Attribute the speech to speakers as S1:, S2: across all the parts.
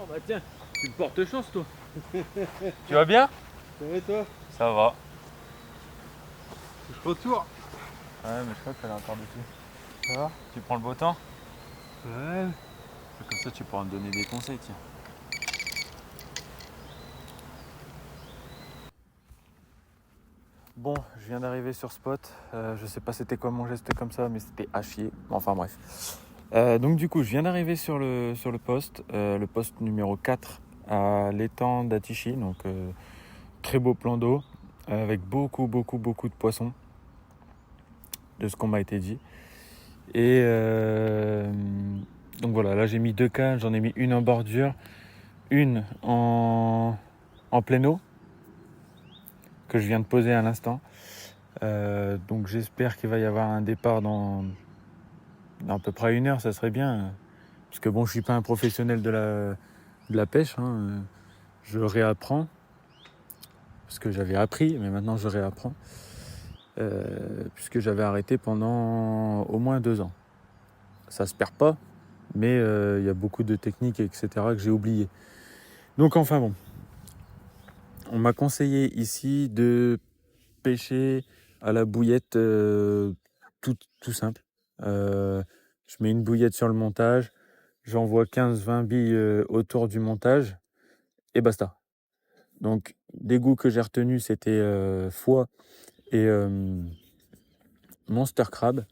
S1: bah tiens, tu me portes chance toi.
S2: Tu vas bien?
S1: Ça va toi?
S2: Ça va.
S1: Je retourne.
S2: Ouais, mais je crois qu'elle est encore dessus. Ça va? Tu prends le beau temps?
S1: Ouais.
S2: Comme ça, tu pourras me donner des conseils, tiens. Bon, je viens d'arriver sur spot. Je sais pas c'était quoi mon geste comme ça, mais c'était à chier. Enfin bref. Donc du coup, je viens d'arriver sur le poste numéro 4 à l'étang d'Atichy. Donc très beau plan d'eau avec beaucoup de poissons, de ce qu'on m'a été dit. Et donc voilà, là j'ai mis 2 cannes, j'en ai mis une en bordure, une en pleine eau que je viens de poser à l'instant. Donc j'espère qu'il va y avoir un départ dans à peu près 1 heure, ça serait bien. Parce que bon, je suis pas un professionnel de la pêche, hein. Je réapprends. Parce que j'avais appris, mais maintenant je réapprends. Puisque j'avais arrêté pendant au moins 2 ans. Ça se perd pas, mais il y a beaucoup de techniques, etc. que j'ai oubliées. Donc enfin bon. On m'a conseillé ici de pêcher à la bouillette tout simple. Je mets une bouillette sur le montage, j'envoie 15-20 billes autour du montage et basta. Donc des goûts que j'ai retenus c'était foie et monster crab.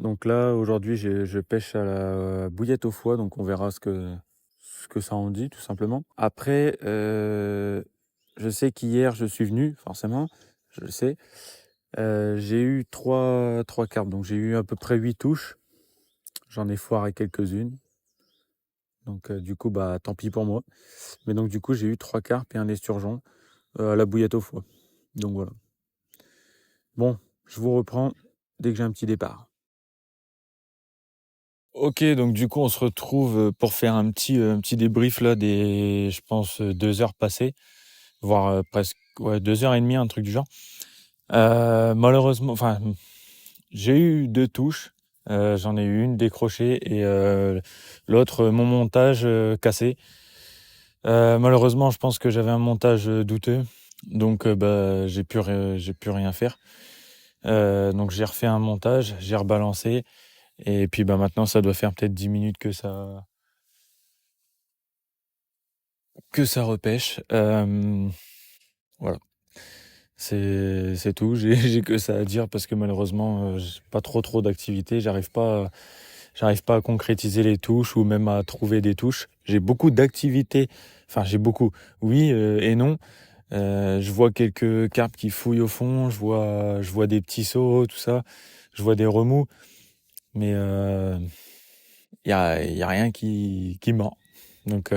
S2: Donc là aujourd'hui je pêche à la bouillette au foie, donc on verra ce que ça en dit tout simplement. Après je sais qu'hier je suis venu, forcément, je le sais. J'ai eu trois carpes, donc j'ai eu à peu près 8 touches. J'en ai foiré quelques-unes. Donc du coup, bah tant pis pour moi. Mais donc du coup, j'ai eu 3 carpes et un esturgeon à la bouillette au foie. Donc voilà. Bon, je vous reprends dès que j'ai un petit départ. Ok, donc du coup, on se retrouve pour faire un petit débrief là des, je pense, 2 heures passées, voire presque 2 heures et demie, un truc du genre. Malheureusement, enfin, j'ai eu 2 touches. J'en ai eu une décrochée et l'autre, mon montage cassé. Malheureusement, je pense que j'avais un montage douteux, donc bah, j'ai pu rien faire. Donc j'ai refait un montage, j'ai rebalancé, et puis bah maintenant ça doit faire peut-être 10 minutes que ça repêche. Voilà. C'est tout. J'ai que ça à dire parce que malheureusement, j'ai pas trop d'activités. J'arrive pas à concrétiser les touches ou même à trouver des touches. J'ai beaucoup d'activités. Enfin, j'ai beaucoup. Oui et non. Je vois quelques carpes qui fouillent au fond. Je vois des petits sauts, tout ça. Je vois des remous. Mais y a rien qui mord. Donc,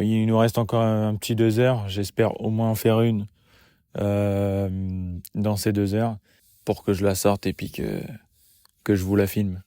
S2: il nous reste encore un petit 2 heures. J'espère au moins en faire une dans ces 2 heures pour que je la sorte et puis que je vous la filme.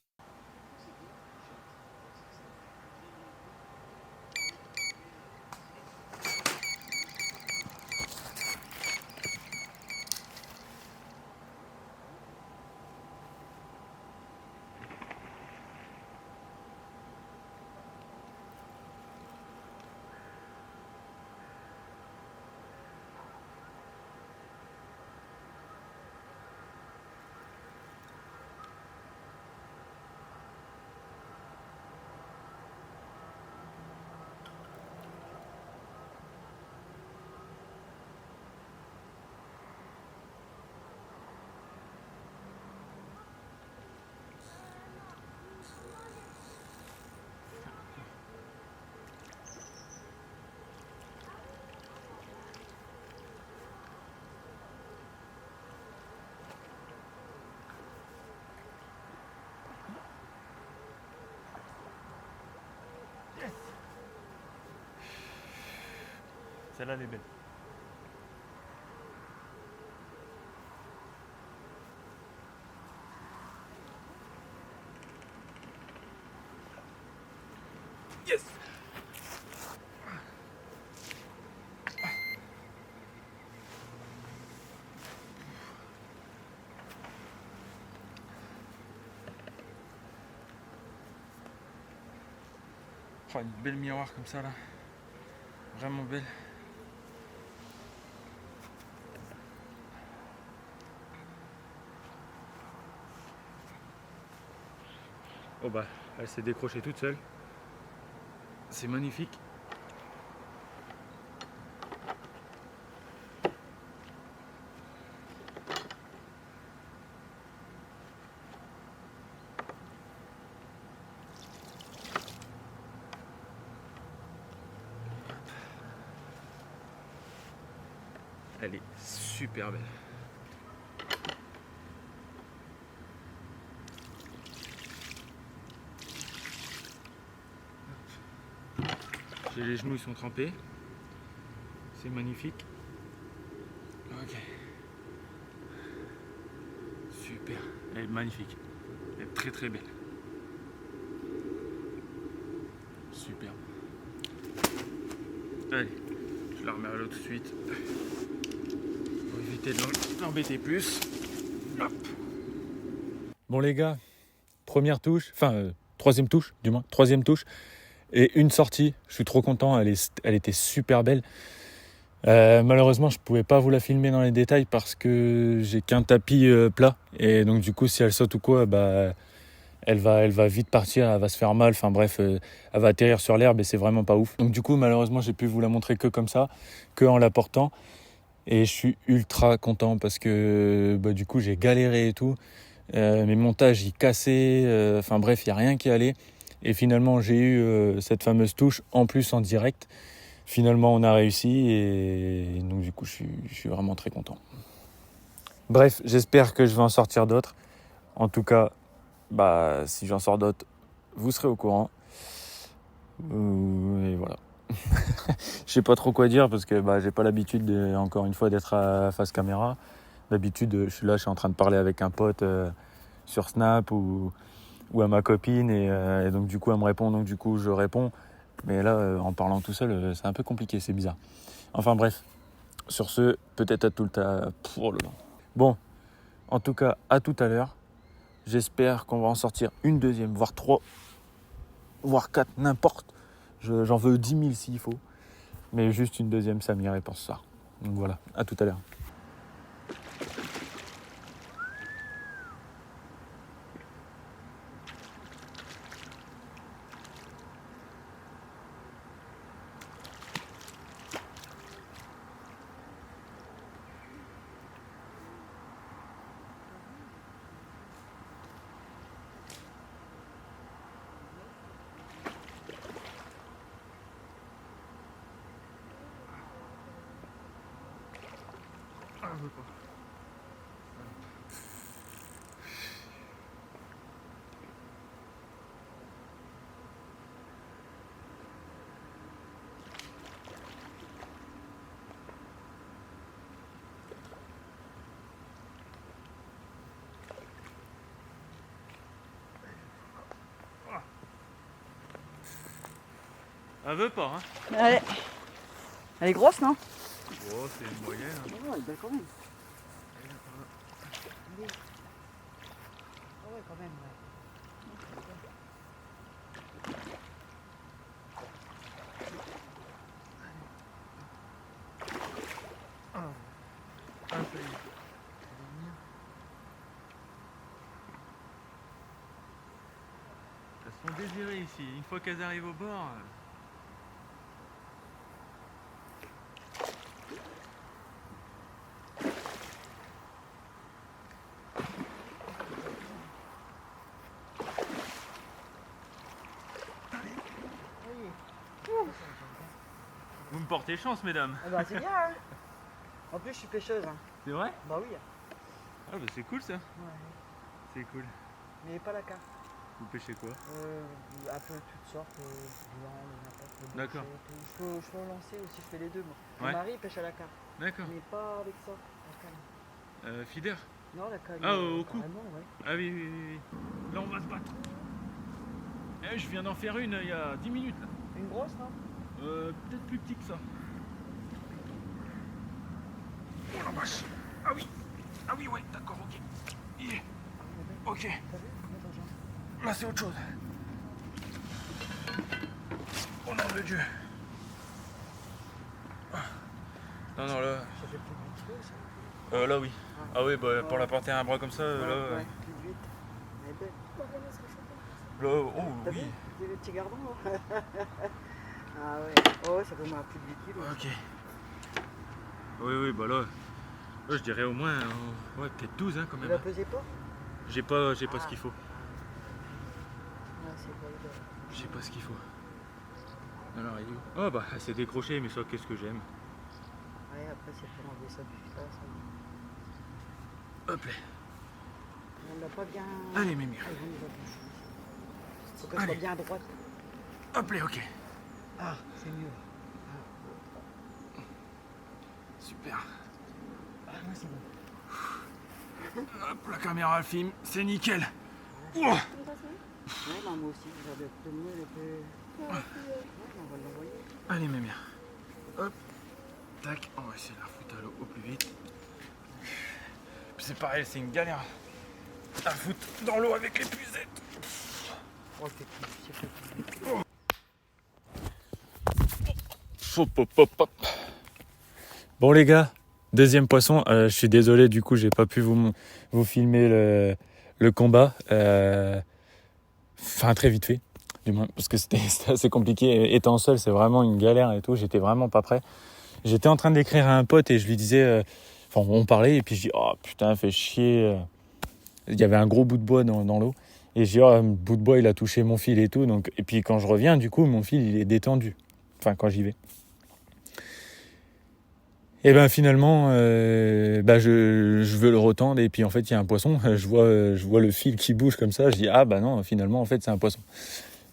S2: Celle-là, elle est belle. Yes! Oh, une belle miroir comme ça là. Vraiment belle. Oh bah, elle s'est décrochée toute seule. C'est magnifique. Elle est super belle. Les genoux ils sont trempés. C'est magnifique. Ok. Super. Elle est magnifique. Elle est très très belle. Super. Allez, je la remets à l'eau tout de suite. Pour éviter de l'embêter plus. Hop. Bon les gars, première touche, enfin troisième touche du moins, troisième touche. Et une sortie, je suis trop content, elle était super belle. Malheureusement, je pouvais pas vous la filmer dans les détails parce que j'ai qu'un tapis plat. Et donc du coup, si elle saute ou quoi, bah, elle va vite partir, elle va se faire mal. Enfin bref, elle va atterrir sur l'herbe et c'est vraiment pas ouf. Donc du coup, malheureusement, j'ai pu vous la montrer que comme ça, que en la portant. Et je suis ultra content parce que bah, du coup, j'ai galéré et tout. Mes montages, ils cassaient. Enfin bref, il n'y a rien qui allait. Et finalement, j'ai eu cette fameuse touche en plus en direct. Finalement, on a réussi et donc du coup, je suis vraiment très content. Bref, j'espère que je vais en sortir d'autres. En tout cas, bah, si j'en sors d'autres, vous serez au courant. Et voilà. Je sais pas trop quoi dire parce que bah, j'ai pas l'habitude, encore une fois, d'être à face caméra. D'habitude, je suis là, je suis en train de parler avec un pote sur Snap ou à ma copine et donc du coup elle me répond, donc du coup je réponds, mais là en parlant tout seul c'est un peu compliqué, c'est bizarre. Enfin bref, sur ce, peut-être à tout à... Oh là là. Bon, en tout cas à tout à l'heure. J'espère qu'on va en sortir une deuxième, voire 3, voire 4, n'importe. J'en veux 10 000 s'il faut, mais juste une deuxième, ça m'irait pour ce soir. Donc voilà, à tout à l'heure.
S1: Elle veut pas, hein.
S3: Ouais. Elle est grosse, non?
S1: Oh, c'est une moyenne. Hein.
S3: Oh, elle est belle quand même. Ah ouais, quand même, ouais.
S1: Ah, ça y est. Elles sont désirées ici. Une fois qu'elles arrivent au bord. Vous me portez chance, mesdames.
S3: Ah bah c'est bien, hein. En plus, je suis pêcheuse, hein.
S1: C'est vrai?
S3: Bah oui.
S1: Ah bah c'est cool ça.
S3: Ouais.
S1: C'est cool.
S3: Mais pas la carte.
S1: Vous pêchez quoi?
S3: Un peu toutes sortes, viande, n'importe.
S1: D'accord.
S3: Je peux lancer aussi, je fais les deux, moi.
S1: Ouais.
S3: Mon mari pêche à la carte.
S1: D'accord.
S3: Mais pas avec ça, la canne.
S1: Feeder?
S3: Non, la canne.
S1: Ah, au cou.
S3: Carrément, ouais.
S1: Ah oui, oui, oui, oui. Là on va se battre. Eh, je viens d'en faire une il y a 10 minutes là.
S3: Une grosse, non?
S1: Peut-être plus petit que ça. Oh la vache. Ah oui. Ah oui, ouais, d'accord, ok. Yeah. Ok.
S3: T'as vu? Attends, genre.
S1: Là c'est autre chose.
S2: Au nom de Dieu. Non, non, là.
S3: Ça fait plus de 8 kilos, ça.
S2: Là, oui. Ah oui, bah, pour la porter à un bras comme ça, là.
S3: Ouais, plus de 8. Elle est belle.
S2: Là, oh
S3: T'as
S2: oui.
S3: vu? C'est le petit gardon, là. Ah ouais. Oh, ça fait moins plus de 8 kilos.
S2: Ok. Oui, oui, bah là. Là, je dirais au moins. Ouais, peut-être 12, hein, quand
S3: Tu
S2: même.
S3: la pesais pas?
S2: J'ai pas ce qu'il faut.
S3: Ah, c'est pas évident.
S2: Je sais pas ce qu'il faut. Alors, il est où? Oh, bah, c'est décroché, mais ça, qu'est-ce que j'aime.
S3: Ouais, après, c'est pour enlever ça du pas, ça.
S2: Hop là.
S3: On l'a pas bien.
S2: Allez, Mémire.
S3: Ah, on l'a bien. Faut qu'elle soit
S2: Allez.
S3: bien à droite.
S2: Hop là, ok.
S3: Ah, c'est mieux.
S2: Super.
S3: Ah, ouais, c'est bon.
S2: Hop, la caméra filme, c'est nickel. Ouah.
S3: Ouais, bah, moi aussi, regarde de mieux, elle peut. Ouais, on va l'envoyer.
S2: Allez, Mémire. Hop. Tac, on va essayer de la foutre à l'eau au plus vite. Puis c'est pareil, c'est une galère à foutre dans l'eau avec les pucettes.
S3: Oh, c'est fait.
S2: Hop, hop, hop, hop. Bon les gars, deuxième poisson. Je suis désolé, du coup j'ai pas pu vous filmer le combat. Enfin très vite fait, du moins parce que c'était assez compliqué. Étant seul, c'est vraiment une galère et tout. J'étais vraiment pas prêt. J'étais en train d'écrire à un pote et je lui disais, enfin on parlait et puis je dis oh putain fait chier. Il y avait un gros bout de bois dans l'eau et je dis oh, le bout de bois il a touché mon fil et tout. Donc et puis quand je reviens, du coup mon fil il est détendu. Enfin quand j'y vais. Et ben finalement, je veux le retendre et puis en fait il y a un poisson. Je vois le fil qui bouge comme ça. Je dis ah bah non finalement en fait c'est un poisson.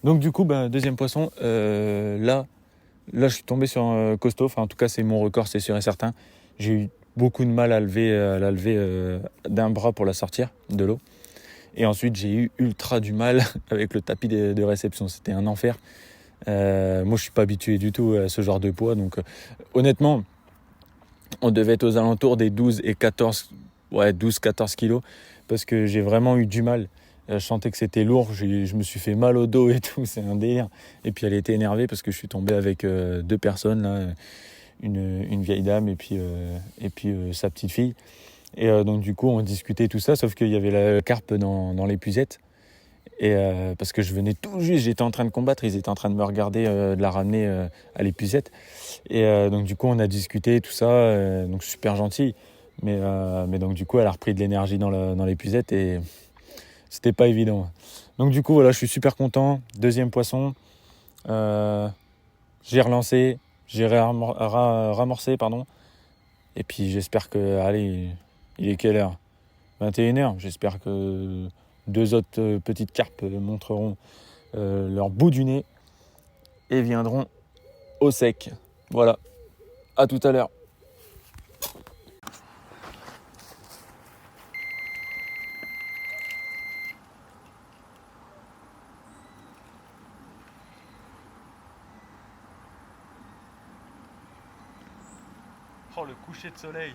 S2: Donc du coup deuxième poisson. Là je suis tombé sur un costaud. Enfin en tout cas c'est mon record, c'est sûr et certain. J'ai eu beaucoup de mal à la lever d'un bras pour la sortir de l'eau. Et ensuite j'ai eu ultra du mal avec le tapis de réception. C'était un enfer. Moi je suis pas habitué du tout à ce genre de poids. Donc honnêtement. On devait être aux alentours des 12 et 14, 12-14 kilos parce que j'ai vraiment eu du mal. Je sentais que c'était lourd, je me suis fait mal au dos et tout, c'est un délire. Et puis elle était énervée parce que je suis tombé avec deux personnes, là, une vieille dame et puis sa petite fille. Et donc du coup on discutait tout ça, sauf qu'il y avait la carpe dans l'épuisette. Et parce que je venais tout juste, j'étais en train de combattre, ils étaient en train de me regarder, de la ramener à l'épuisette. Et donc du coup on a discuté tout ça, donc super gentil. Mais donc du coup elle a repris de l'énergie dans l'épuisette et c'était pas évident. Donc du coup voilà, je suis super content. Deuxième poisson, j'ai relancé, j'ai ramorcé pardon. Et puis j'espère que, allez, il est quelle heure? 21h. J'espère que deux autres petites carpes montreront leur bout du nez et viendront au sec. Voilà, à tout à l'heure. Oh, le coucher de soleil.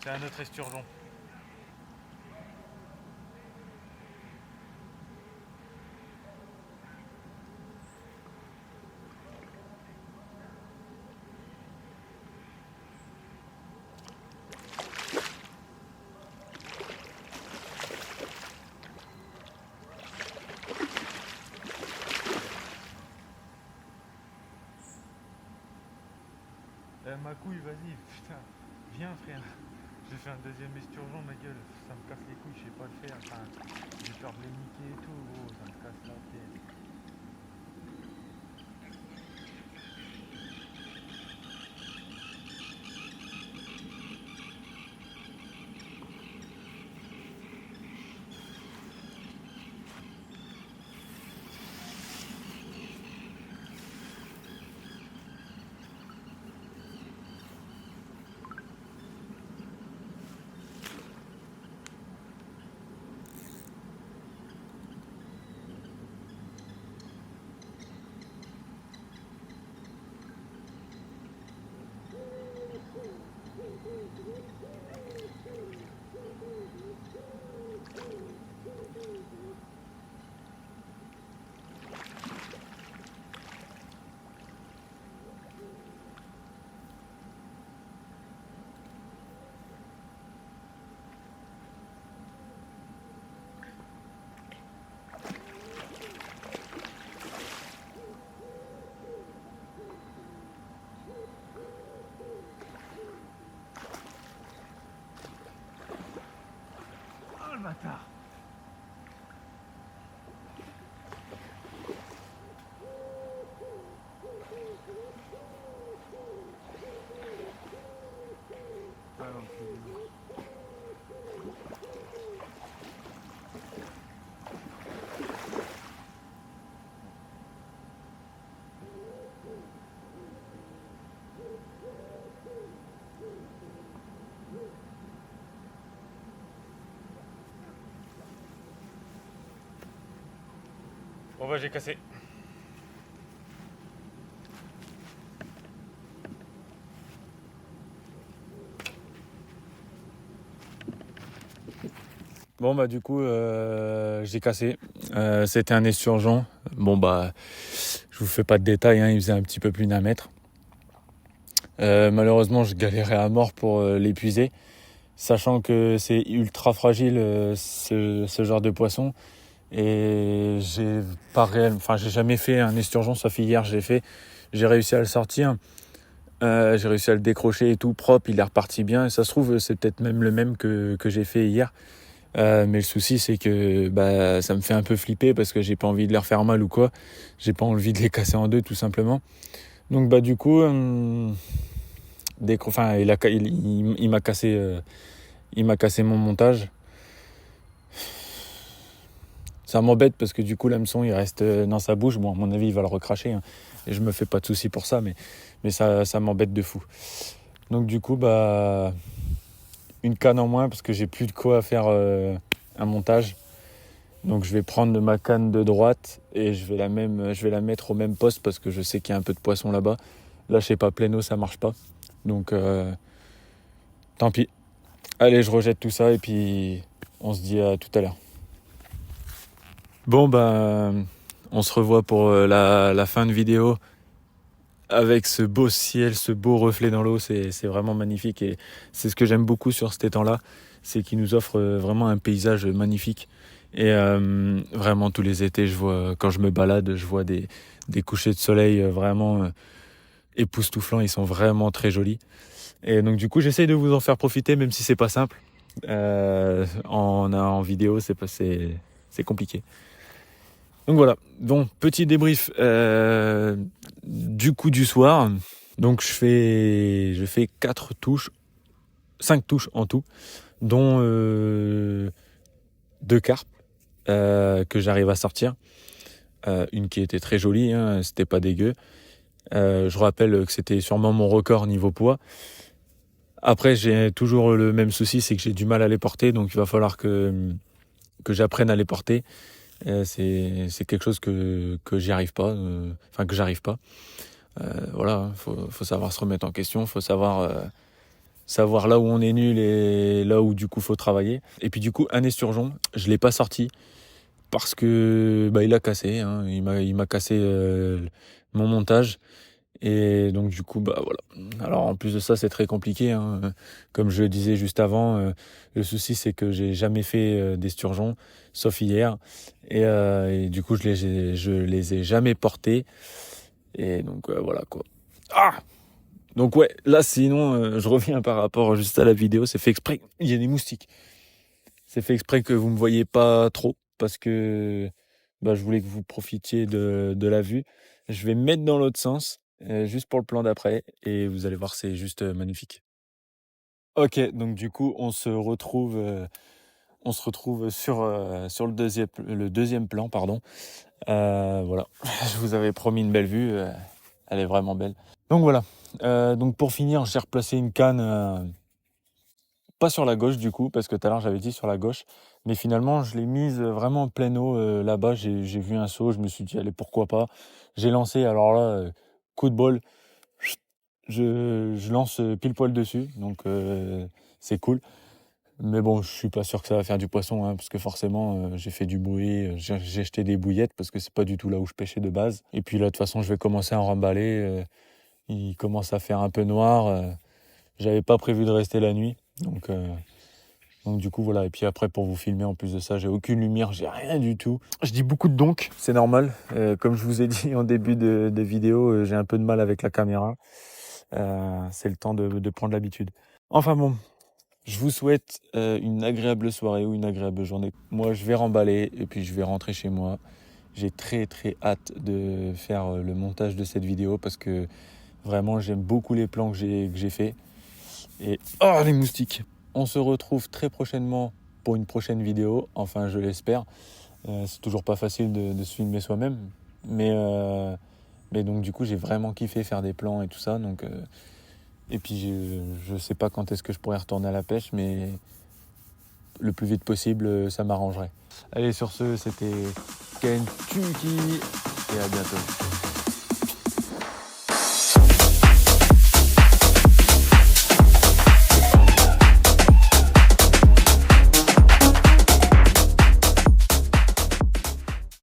S2: C'est un autre esturgeon. Ma couille, vas-y, putain, viens frère. J'ai fait un deuxième esturgeon, ma gueule, ça me casse les couilles, je sais pas le faire. Enfin, j'ai peur de les niquer et tout, gros, ça me casse la tête.
S1: bâtard. Ah, l'enculé.
S2: Bon bah j'ai cassé. Bon bah du coup j'ai cassé. C'était un esturgeon. Bon bah je vous fais pas de détails, hein, il faisait un petit peu plus d'1 mètre. Malheureusement je galérais à mort pour l'épuiser, sachant que c'est ultra fragile ce genre de poisson. Et j'ai jamais fait un esturgeon, sauf hier j'ai réussi à le sortir. J'ai réussi à le décrocher et tout propre, il est reparti bien. Et ça se trouve c'est peut-être même le même que j'ai fait hier. Mais le souci c'est que ça me fait un peu flipper parce que j'ai pas envie de les refaire mal ou quoi. J'ai pas envie de les casser en deux tout simplement. Donc du coup il m'a cassé mon montage. Ça m'embête parce que du coup l'hameçon il reste dans sa bouche. Bon à mon avis il va le recracher, hein, et je me fais pas de soucis pour ça, mais ça m'embête de fou. Donc du coup une canne en moins parce que j'ai plus de quoi faire un montage. Donc je vais prendre ma canne de droite et je vais la mettre au même poste parce que je sais qu'il y a un peu de poisson là-bas. Là je sais pas, plein eau ça marche pas. Donc tant pis. Allez, je rejette tout ça et puis on se dit à tout à l'heure. Bon on se revoit pour la fin de vidéo avec ce beau ciel, ce beau reflet dans l'eau. C'est vraiment magnifique et c'est ce que j'aime beaucoup sur cet étang-là, c'est qu'il nous offre vraiment un paysage magnifique. Et vraiment tous les étés, quand je me balade, je vois des couchers de soleil vraiment époustouflants. Ils sont vraiment très jolis. Et donc du coup, j'essaye de vous en faire profiter, même si c'est pas simple. En vidéo, c'est compliqué. Donc voilà, donc petit débrief du coup du soir. Donc je fais 5 touches en tout, dont 2 carpes que j'arrive à sortir. Une qui était très jolie, hein, c'était pas dégueu. Je rappelle que c'était sûrement mon record niveau poids. Après j'ai toujours le même souci, c'est que j'ai du mal à les porter, donc il va falloir que j'apprenne à les porter. C'est quelque chose que j'arrive pas. Voilà, faut savoir se remettre en question, faut savoir là où on est nul et là où du coup faut travailler. Et puis du coup un esturgeon, je l'ai pas sorti parce que il a cassé, hein, il m'a cassé mon montage. Et donc du coup voilà. Alors en plus de ça c'est très compliqué, hein. Comme je le disais juste avant, le souci c'est que j'ai jamais fait d'esturgeon sauf hier et du coup je les ai jamais portés et donc voilà quoi. Donc ouais, là sinon je reviens par rapport juste à la vidéo, c'est fait exprès, il y a des moustiques. C'est fait exprès que vous me voyez pas trop parce que je voulais que vous profitiez de la vue. Je vais me mettre dans l'autre sens juste pour le plan d'après et vous allez voir, c'est juste magnifique. Ok, donc du coup on se retrouve sur le deuxième plan, pardon. Voilà, je vous avais promis une belle vue, elle est vraiment belle. Donc voilà, donc pour finir, j'ai replacé une canne pas sur la gauche du coup, parce que tout à l'heure j'avais dit sur la gauche, mais finalement je l'ai mise vraiment en pleine eau là-bas. J'ai vu un seau, je me suis dit allez pourquoi pas. J'ai lancé, alors là coup de bol, je lance pile poil dessus, donc c'est cool. Mais bon, je suis pas sûr que ça va faire du poisson, hein, parce que forcément j'ai fait du bruit, j'ai jeté des bouillettes parce que c'est pas du tout là où je pêchais de base. Et puis là de toute façon je vais commencer à en remballer. Il commence à faire un peu noir. J'avais pas prévu de rester la nuit, donc du coup voilà. Et puis après pour vous filmer en plus de ça, j'ai aucune lumière, j'ai rien du tout. Je dis beaucoup de donc, c'est normal. Comme je vous ai dit en début de vidéo, j'ai un peu de mal avec la caméra. C'est le temps de prendre l'habitude. Enfin bon, Je vous souhaite une agréable soirée ou une agréable journée. Moi, je vais remballer et puis je vais rentrer chez moi. J'ai très très hâte de faire le montage de cette vidéo parce que vraiment j'aime beaucoup les plans que j'ai fait. Et oh les moustiques! On se retrouve très prochainement pour une prochaine vidéo, enfin je l'espère. C'est toujours pas facile de se filmer soi-même, mais donc du coup j'ai vraiment kiffé faire des plans et tout ça. Donc, et puis je sais pas quand est-ce que je pourrais retourner à la pêche, mais le plus vite possible ça m'arrangerait. Allez, sur ce, c'était Kentucky et à bientôt.